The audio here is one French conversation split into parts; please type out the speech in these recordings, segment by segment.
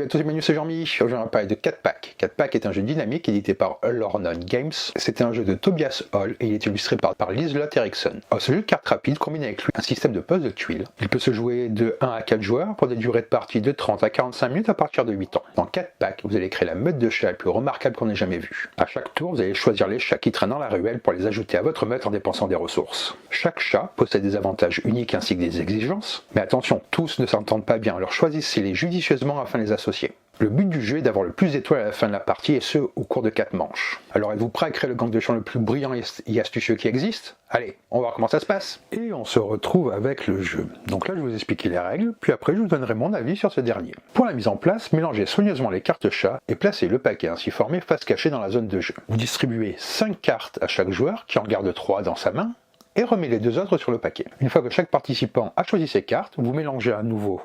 à tous les menus, c'est Jean-Mi. Aujourd'hui on va parler de 4 Pack. 4 Pack est un jeu dynamique édité par Lornon Games. C'est un jeu de Tobias Hall et il est illustré par Liselott Eriksson. Ce jeu de cartes rapide combine avec lui un système de puzzle de tuiles. Il peut se jouer de 1 à 4 joueurs pour des durées de partie de 30 à 45 minutes à partir de 8 ans. Dans 4 Pack, vous allez créer la meute de chats la plus remarquable qu'on ait jamais vue. À chaque tour, vous allez choisir les chats qui traînent dans la ruelle pour les ajouter à votre meute en dépensant des ressources. Chaque chat possède des avantages uniques ainsi que des exigences, mais attention, tous ne s'entendent pas bien, alors choisissez-les judicieusement afin de les associer. Le but du jeu est d'avoir le plus d'étoiles à la fin de la partie et ce au cours de 4 manches. Alors êtes-vous prêt à créer le gang de champ le plus brillant et astucieux qui existe? Allez, on va voir comment ça se passe. Et on se retrouve avec le jeu. Donc là je vais vous expliquer les règles, puis après je vous donnerai mon avis sur ce dernier. Pour la mise en place, mélangez soigneusement les cartes chats et placez le paquet ainsi formé face cachée dans la zone de jeu. Vous distribuez 5 cartes à chaque joueur qui en garde 3 dans sa main, et remet les 2 autres sur le paquet. Une fois que chaque participant a choisi ses cartes, vous mélangez à nouveau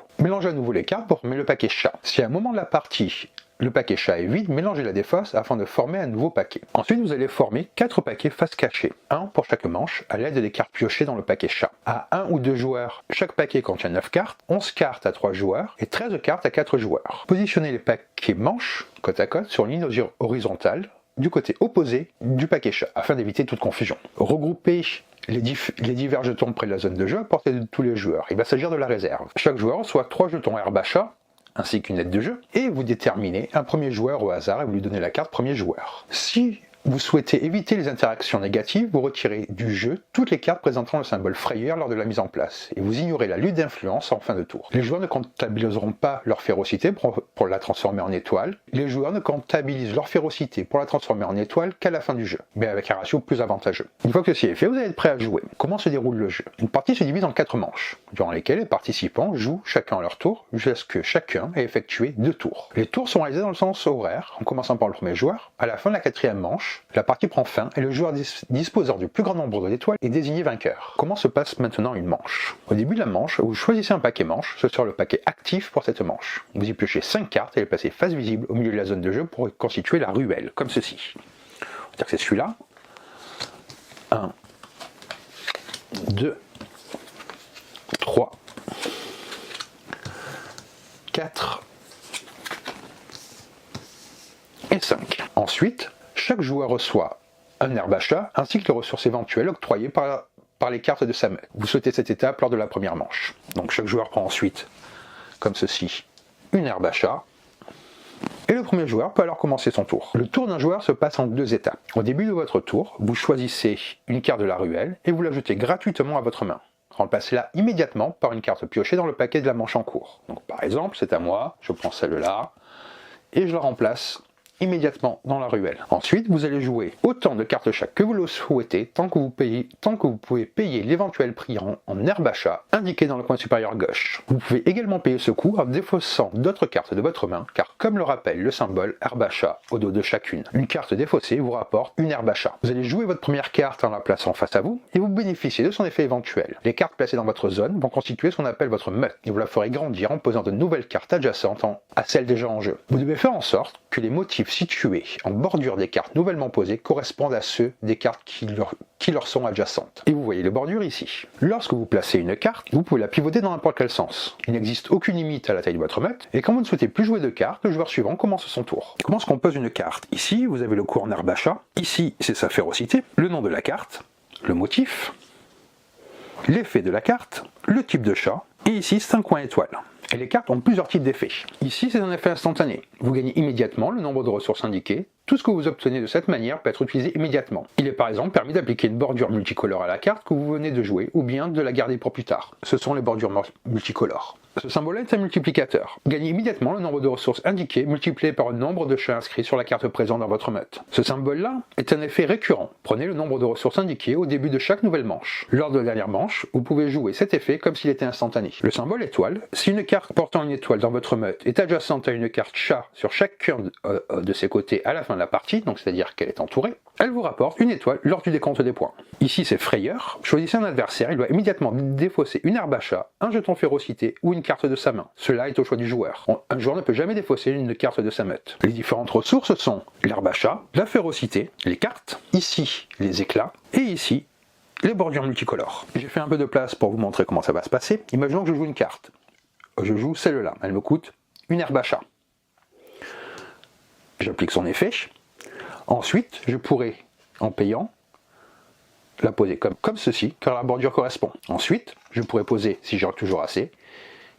les cartes pour former le paquet chat. Si à un moment de la partie, le paquet chat est vide, mélangez la défausse afin de former un nouveau paquet. Ensuite, vous allez former 4 paquets face cachée, un pour chaque manche, à l'aide des cartes piochées dans le paquet chat. À 1 ou 2 joueurs, chaque paquet contient 9 cartes, 11 cartes à 3 joueurs et 13 cartes à 4 joueurs. Positionnez les paquets manches côte à côte sur une ligne horizontale du côté opposé du paquet chat, afin d'éviter toute confusion. Regroupez les divers jetons près de la zone de jeu à portée de tous les joueurs. Il va s'agir de la réserve. Chaque joueur reçoit 3 jetons herbe à chat, ainsi qu'une aide de jeu, et vous déterminez un premier joueur au hasard et vous lui donnez la carte premier joueur. Si vous souhaitez éviter les interactions négatives, vous retirez du jeu toutes les cartes présentant le symbole frayeur lors de la mise en place, et vous ignorez la lutte d'influence en fin de tour. Les joueurs ne comptabiliseront pas leur férocité pour la transformer en étoile. Les joueurs ne comptabilisent leur férocité pour la transformer en étoile qu'à la fin du jeu, mais avec un ratio plus avantageux. Une fois que ceci est fait, vous allez être prêt à jouer. Comment se déroule le jeu? Une partie se divise en 4 manches, durant lesquelles les participants jouent chacun à leur tour, jusqu'à ce que chacun ait effectué 2 tours. Les tours sont réalisés dans le sens horaire, en commençant par le premier joueur. À la fin de la 4e manche, la partie prend fin et le joueur disposant du plus grand nombre d'étoiles est désigné vainqueur. Comment se passe maintenant une manche? Au début de la manche, vous choisissez un paquet manche, ce sera le paquet actif pour cette manche. Vous y piochez 5 cartes et les placez face visible au milieu de la zone de jeu pour constituer la ruelle, comme ceci. On va dire que c'est celui-là. 1, 2, 3, 4 et 5. Ensuite, chaque joueur reçoit un herbe à chat ainsi que les ressources éventuelles octroyées par les cartes de sa meute. Vous sautez cette étape lors de la première manche. Donc chaque joueur prend ensuite, comme ceci, une herbe à chat. Et le premier joueur peut alors commencer son tour. Le tour d'un joueur se passe en 2 étapes. Au début de votre tour, vous choisissez une carte de la ruelle et vous l'ajoutez gratuitement à votre main. Remplacez-la immédiatement par une carte piochée dans le paquet de la manche en cours. Donc par exemple, c'est à moi, je prends celle-là et je la remplace immédiatement dans la ruelle. Ensuite, vous allez jouer autant de cartes chat que vous le souhaitez tant que vous pouvez payer l'éventuel prix en herbe à chat indiqué dans le coin supérieur gauche. Vous pouvez également payer ce coût en défaussant d'autres cartes de votre main, car comme le rappelle le symbole herbe à chat au dos de chacune, une carte défaussée vous rapporte une herbe à chat. Vous allez jouer votre première carte en la plaçant face à vous et vous bénéficiez de son effet éventuel. Les cartes placées dans votre zone vont constituer ce qu'on appelle votre meute et vous la ferez grandir en posant de nouvelles cartes adjacentes à celles déjà en jeu. Vous devez faire en sorte que les motifs situés en bordure des cartes nouvellement posées correspondent à ceux des cartes qui leur sont adjacentes. Et vous voyez les bordures ici. Lorsque vous placez une carte, vous pouvez la pivoter dans n'importe quel sens. Il n'existe aucune limite à la taille de votre meute, et quand vous ne souhaitez plus jouer de cartes, le joueur suivant commence son tour. Comment se compose une carte? Ici, vous avez le cours en herbe à chat. Ici, c'est sa férocité, le nom de la carte, le motif, l'effet de la carte, le type de chat, et ici, c'est un coin étoile. Et les cartes ont plusieurs types d'effets. Ici, c'est un effet instantané. Vous gagnez immédiatement le nombre de ressources indiquées. Tout ce que vous obtenez de cette manière peut être utilisé immédiatement. Il est par exemple permis d'appliquer une bordure multicolore à la carte que vous venez de jouer, ou bien de la garder pour plus tard. Ce sont les bordures multicolores. Ce symbole est un multiplicateur. Gagnez immédiatement le nombre de ressources indiquées multiplié par le nombre de chats inscrits sur la carte présente dans votre meute. Ce symbole-là est un effet récurrent. Prenez le nombre de ressources indiquées au début de chaque nouvelle manche. Lors de la dernière manche, vous pouvez jouer cet effet comme s'il était instantané. Le symbole étoile, si une carte portant une étoile dans votre meute est adjacente à une carte chat sur chacun de ses côtés à la fin de la partie, donc c'est-à-dire qu'elle est entourée, elle vous rapporte une étoile lors du décompte des points. Ici c'est frayeur, choisissez un adversaire, il doit immédiatement défausser une herbe à chat, un jeton férocité ou une carte de sa main. Cela est au choix du joueur. Un joueur ne peut jamais défausser une carte de sa meute. Les différentes ressources sont l'herbe à chat, la férocité, les cartes, ici les éclats, et ici les bordures multicolores. J'ai fait un peu de place pour vous montrer comment ça va se passer. Imaginons que je joue une carte. Je joue celle-là, elle me coûte une herbe à chat. j'applique son effet. Ensuite, je pourrai, en payant, la poser comme ceci, car la bordure correspond. Ensuite, je pourrais poser, si j'en ai toujours assez,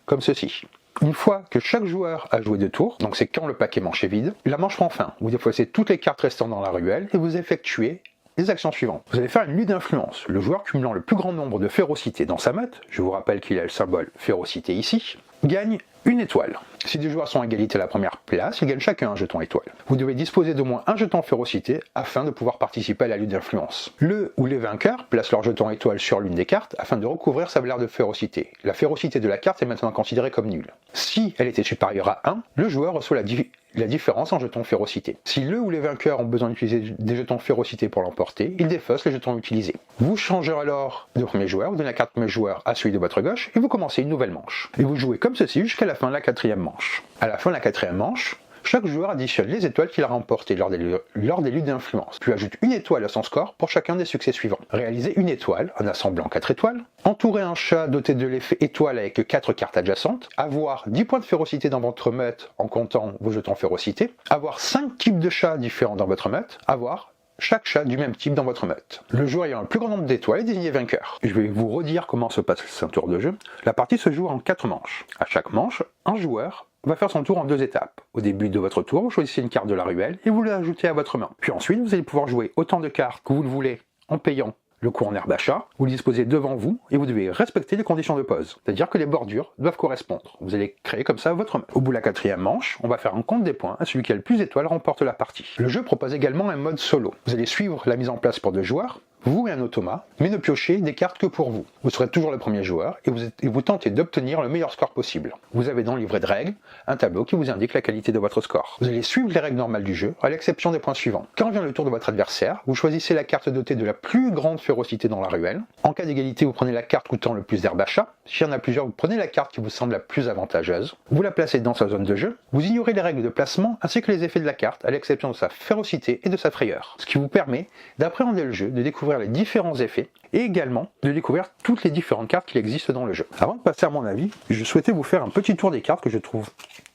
comme ceci. Une fois que chaque joueur a joué 2 tours, donc c'est quand le paquet manche est vide, la manche prend fin. Vous défaussez toutes les cartes restantes dans la ruelle et vous effectuez les actions suivantes. Vous allez faire une lutte d'influence. Le joueur cumulant le plus grand nombre de férocité dans sa meute, je vous rappelle qu'il a le symbole férocité ici, gagne une étoile. Si 2 joueurs sont à égalité à la première place, ils gagnent chacun un jeton étoile. Vous devez disposer d'au moins un jeton férocité afin de pouvoir participer à la lutte d'influence. Le ou les vainqueurs placent leur jeton étoile sur l'une des cartes afin de recouvrir sa valeur de férocité. La férocité de la carte est maintenant considérée comme nulle. Si elle était supérieure à 1, le joueur reçoit la différence en jetons férocité. Si le ou les vainqueurs ont besoin d'utiliser des jetons férocité pour l'emporter, ils défaussent les jetons utilisés. Vous changez alors de premier joueur, vous donnez la carte premier joueur à celui de votre gauche et vous commencez une nouvelle manche. Et vous jouez comme ceci jusqu'à la fin de la 4e manche. À la fin de la 4e manche, chaque joueur additionne les étoiles qu'il a remportées lors des luttes d'influence, puis ajoute une étoile à son score pour chacun des succès suivants. Réalisez une étoile en assemblant 4 étoiles, entourer un chat doté de l'effet étoile avec 4 cartes adjacentes, avoir 10 points de férocité dans votre meute en comptant vos jetons férocité, avoir 5 types de chats différents dans votre meute, avoir chaque chat du même type dans votre meute. Le joueur ayant le plus grand nombre d'étoiles est désigné vainqueur. Je vais vous redire comment se passe un tour de jeu. La partie se joue en 4 manches. À chaque manche, un joueur va faire son tour en 2 étapes. Au début de votre tour, vous choisissez une carte de la ruelle et vous l'ajoutez à votre main. Puis ensuite, vous allez pouvoir jouer autant de cartes que vous le voulez en payant le coût en herbe d'achat. Vous le disposez devant vous et vous devez respecter les conditions de pose. C'est-à-dire que les bordures doivent correspondre. Vous allez créer comme ça votre main. Au bout de la 4e manche, on va faire un compte des points et celui qui a le plus d'étoiles remporte la partie. Le jeu propose également un mode solo. Vous allez suivre la mise en place pour 2 joueurs, vous et un automat, mais ne piochez des cartes que pour vous. Vous serez toujours le premier joueur et vous tentez d'obtenir le meilleur score possible. Vous avez dans le livret de règles un tableau qui vous indique la qualité de votre score. Vous allez suivre les règles normales du jeu, à l'exception des points suivants. Quand vient le tour de votre adversaire, vous choisissez la carte dotée de la plus grande férocité dans la ruelle. En cas d'égalité, vous prenez la carte coûtant le plus d'herbe d'achat. S'il y en a plusieurs, vous prenez la carte qui vous semble la plus avantageuse. Vous la placez dans sa zone de jeu. Vous ignorez les règles de placement ainsi que les effets de la carte, à l'exception de sa férocité et de sa frayeur. Ce qui vous permet d'appréhender le jeu, de découvrir les différents effets et également de découvrir toutes les différentes cartes qu'il existe dans le jeu. Avant de passer à mon avis, je souhaitais vous faire un petit tour des cartes que je trouve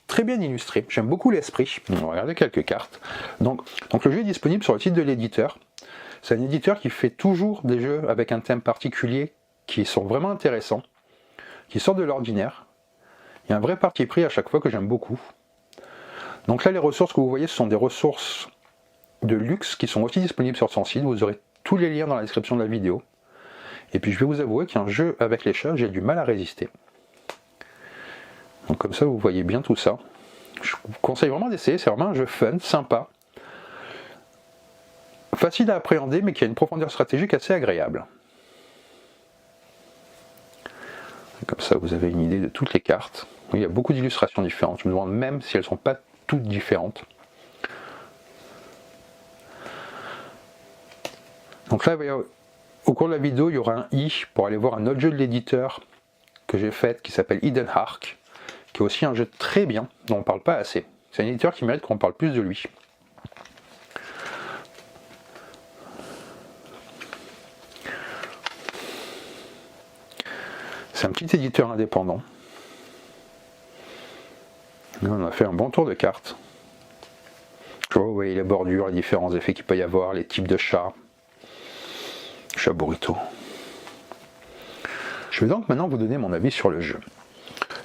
très bien illustrées. J'aime beaucoup l'esprit. On va regarder quelques cartes. Donc le jeu est disponible sur le site de l'éditeur. C'est un éditeur qui fait toujours des jeux avec un thème particulier qui sont vraiment intéressants, qui sortent de l'ordinaire. Il y a un vrai parti pris à chaque fois que j'aime beaucoup. Donc là, les ressources que vous voyez, ce sont des ressources de luxe qui sont aussi disponibles sur son site. Vous aurez tous les liens dans la description de la vidéo. Et puis je vais vous avouer qu'un jeu avec les chats, j'ai du mal à résister. Donc comme ça, vous voyez bien tout ça. Je vous conseille vraiment d'essayer, c'est vraiment un jeu fun, sympa. Facile à appréhender, mais qui a une profondeur stratégique assez agréable. Comme ça, vous avez une idée de toutes les cartes. Il y a beaucoup d'illustrations différentes. Je me demande même si elles ne sont pas toutes différentes. Donc là, au cours de la vidéo, il y aura un i pour aller voir un autre jeu de l'éditeur que j'ai fait qui s'appelle Hidden Ark, qui est aussi un jeu très bien, dont on ne parle pas assez. C'est un éditeur qui mérite qu'on parle plus de lui. C'est un petit éditeur indépendant. Là, on a fait un bon tour de cartes. Vous voyez les bordures, les différents effets qu'il peut y avoir, les types de chats. Chat burrito. Je vais donc maintenant vous donner mon avis sur le jeu.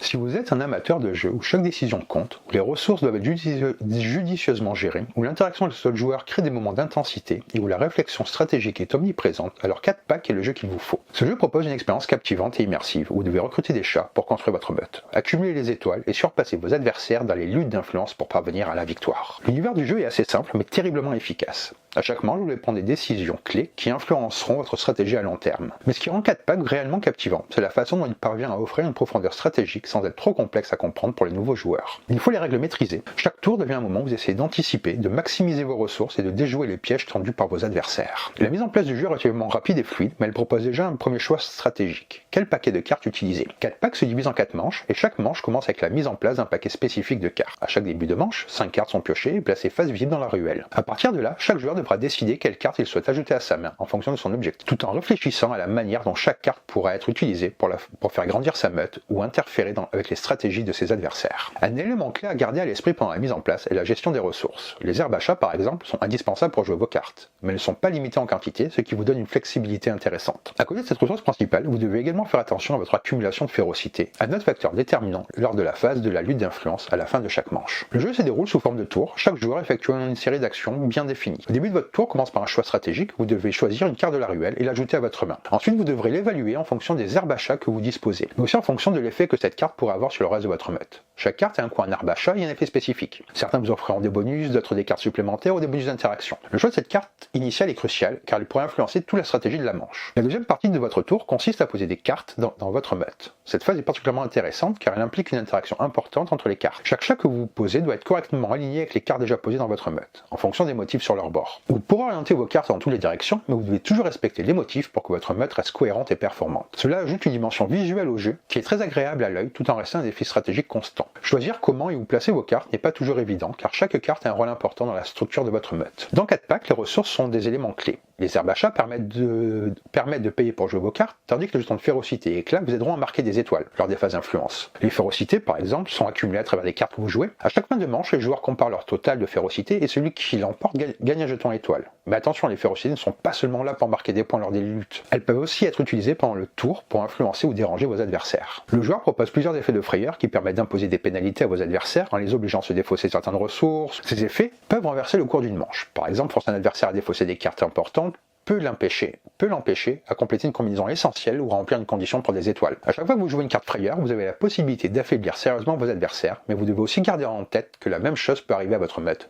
Si vous êtes un amateur de jeu où chaque décision compte, où les ressources doivent être judicieusement gérées, où l'interaction avec le seul joueur crée des moments d'intensité et où la réflexion stratégique est omniprésente, alors 4 Pack est le jeu qu'il vous faut. Ce jeu propose une expérience captivante et immersive où vous devez recruter des chats pour construire votre meute, accumuler les étoiles et surpasser vos adversaires dans les luttes d'influence pour parvenir à la victoire. L'univers du jeu est assez simple mais terriblement efficace. À chaque manche, vous devez prendre des décisions clés qui influenceront votre stratégie à long terme. Mais ce qui rend 4 Pack réellement captivant, c'est la façon dont il parvient à offrir une profondeur stratégique sans être trop complexe à comprendre pour les nouveaux joueurs. Il faut les règles maîtrisées. Chaque tour devient un moment où vous essayez d'anticiper, de maximiser vos ressources et de déjouer les pièges tendus par vos adversaires. La mise en place du jeu est relativement rapide et fluide, mais elle propose déjà un premier choix stratégique. Quel paquet de cartes utiliser? 4 packs se divisent en 4 manches, et chaque manche commence avec la mise en place d'un paquet spécifique de cartes. À chaque début de manche, 5 cartes sont piochées et placées face visible dans la ruelle. À partir de là, chaque joueur devra décider quelle carte il souhaite ajouter à sa main en fonction de son objectif, tout en réfléchissant à la manière dont chaque carte pourra être utilisée pour faire grandir sa meute ou interférer avec les stratégies de ses adversaires. Un élément clé à garder à l'esprit pendant la mise en place est la gestion des ressources. Les herbes achats par exemple sont indispensables pour jouer vos cartes, mais elles ne sont pas limitées en quantité, ce qui vous donne une flexibilité intéressante. À côté de cette ressource principale, vous devez également faire attention à votre accumulation de férocité, un autre facteur déterminant lors de la phase de la lutte d'influence à la fin de chaque manche. Le jeu se déroule sous forme de tours, chaque joueur effectuant une série d'actions bien définies. Au début de votre tour commence par un choix stratégique, vous devez choisir une carte de la ruelle et l'ajouter à votre main. Ensuite, vous devrez l'évaluer en fonction des herbes achats que vous disposez, mais aussi en fonction de l'effet que cette carte pourrait avoir sur le reste de votre meute. Chaque carte a un coup en arbre achat et un effet spécifique. Certains vous offriront des bonus, d'autres des cartes supplémentaires ou des bonus d'interaction. Le choix de cette carte initiale est crucial car elle pourrait influencer toute la stratégie de la manche. La deuxième partie de votre tour consiste à poser des cartes dans votre meute. Cette phase est particulièrement intéressante car elle implique une interaction importante entre les cartes. Chaque chat que vous posez doit être correctement aligné avec les cartes déjà posées dans votre meute, en fonction des motifs sur leur bord. Vous pourrez orienter vos cartes dans toutes les directions, mais vous devez toujours respecter les motifs pour que votre meute reste cohérente et performante. Cela ajoute une dimension visuelle au jeu qui est très agréable à l'œil tout en restant un défi stratégique constant. Choisir comment et où placer vos cartes n'est pas toujours évident car chaque carte a un rôle important dans la structure de votre meute. Dans 4 packs, les ressources sont des éléments clés. Les herbes achats permettent de payer pour jouer vos cartes, tandis que les jetons de férocité et éclat vous aideront à marquer des étoiles lors des phases d'influence. Les férocités, par exemple, sont accumulées à travers les cartes que vous jouez. À chaque fin de manche, les joueurs comparent leur total de férocité et celui qui l'emporte gagne un jeton étoile. Mais attention, les férocités ne sont pas seulement là pour marquer des points lors des luttes. Elles peuvent aussi être utilisées pendant le tour pour influencer ou déranger vos adversaires. Le joueur propose plusieurs effets de frayeur qui permettent d'imposer des pénalités à vos adversaires en les obligeant à se défausser certaines ressources. Ces effets peuvent renverser le cours d'une manche. Par exemple, forcer un adversaire à défausser des cartes importantes peut l'empêcher à compléter une combinaison essentielle ou à remplir une condition pour des étoiles. À chaque fois que vous jouez une carte frayeur, vous avez la possibilité d'affaiblir sérieusement vos adversaires, mais vous devez aussi garder en tête que la même chose peut arriver à votre meute,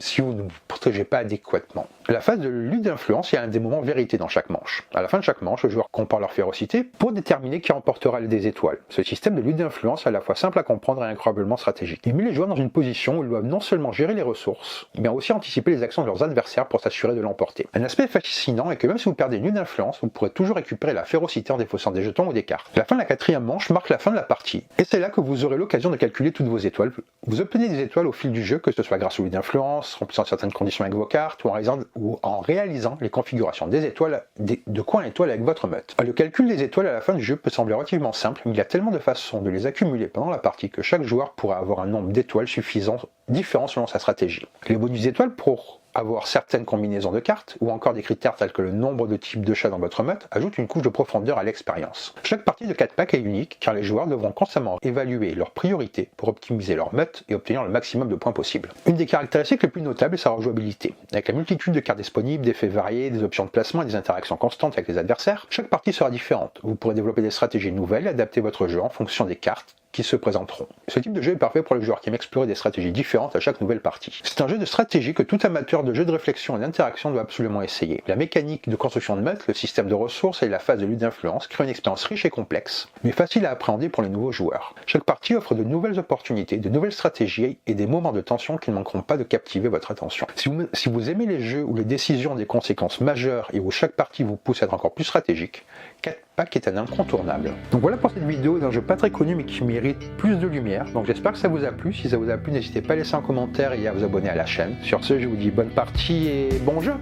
si vous ne vous protégez pas adéquatement. La phase de lutte d'influence, il y a un des moments vérité dans chaque manche. À la fin de chaque manche, les joueurs comparent leur férocité pour déterminer qui remportera des étoiles. Ce système de lutte d'influence est à la fois simple à comprendre et incroyablement stratégique. Il met les joueurs dans une position où ils doivent non seulement gérer les ressources, mais aussi anticiper les actions de leurs adversaires pour s'assurer de l'emporter. Un aspect fascinant est que même si vous perdez une lutte d'influence, vous pourrez toujours récupérer la férocité en défaussant des jetons ou des cartes. La fin de la 4e manche marque la fin de la partie, et c'est là que vous aurez l'occasion de calculer toutes vos étoiles. Vous obtenez des étoiles au fil du jeu, que ce soit grâce aux luttes d'influence, remplissant certaines conditions avec vos cartes, ou en réalisant les configurations des étoiles, de coins étoiles avec votre meute. Le calcul des étoiles à la fin du jeu peut sembler relativement simple, mais il y a tellement de façons de les accumuler pendant la partie que chaque joueur pourra avoir un nombre d'étoiles suffisant, différent selon sa stratégie. Les bonus d'étoiles pour avoir certaines combinaisons de cartes, ou encore des critères tels que le nombre de types de chats dans votre meute, ajoutent une couche de profondeur à l'expérience. Chaque partie de 4 packs est unique, car les joueurs devront constamment évaluer leurs priorités pour optimiser leur meute et obtenir le maximum de points possible. Une des caractéristiques les plus notables est sa rejouabilité. Avec la multitude de cartes disponibles, d'effets variés, des options de placement et des interactions constantes avec les adversaires, chaque partie sera différente. Vous pourrez développer des stratégies nouvelles et adapter votre jeu en fonction des cartes qui se présenteront. Ce type de jeu est parfait pour les joueurs qui aiment explorer des stratégies différentes à chaque nouvelle partie. C'est un jeu de stratégie que tout amateur de jeux de réflexion et d'interaction doit absolument essayer. La mécanique de construction de meute, le système de ressources et la phase de lutte d'influence créent une expérience riche et complexe, mais facile à appréhender pour les nouveaux joueurs. Chaque partie offre de nouvelles opportunités, de nouvelles stratégies et des moments de tension qui ne manqueront pas de captiver votre attention. Si vous aimez les jeux où les décisions ont des conséquences majeures et où chaque partie vous pousse à être encore plus stratégique, 4 packs est un incontournable. Donc voilà pour cette vidéo d'un jeu pas très connu mais qui mérite plus de lumière. Donc j'espère que ça vous a plu. Si ça vous a plu, n'hésitez pas à laisser un commentaire et à vous abonner à la chaîne. Sur ce, je vous dis bonne partie et bon jeu!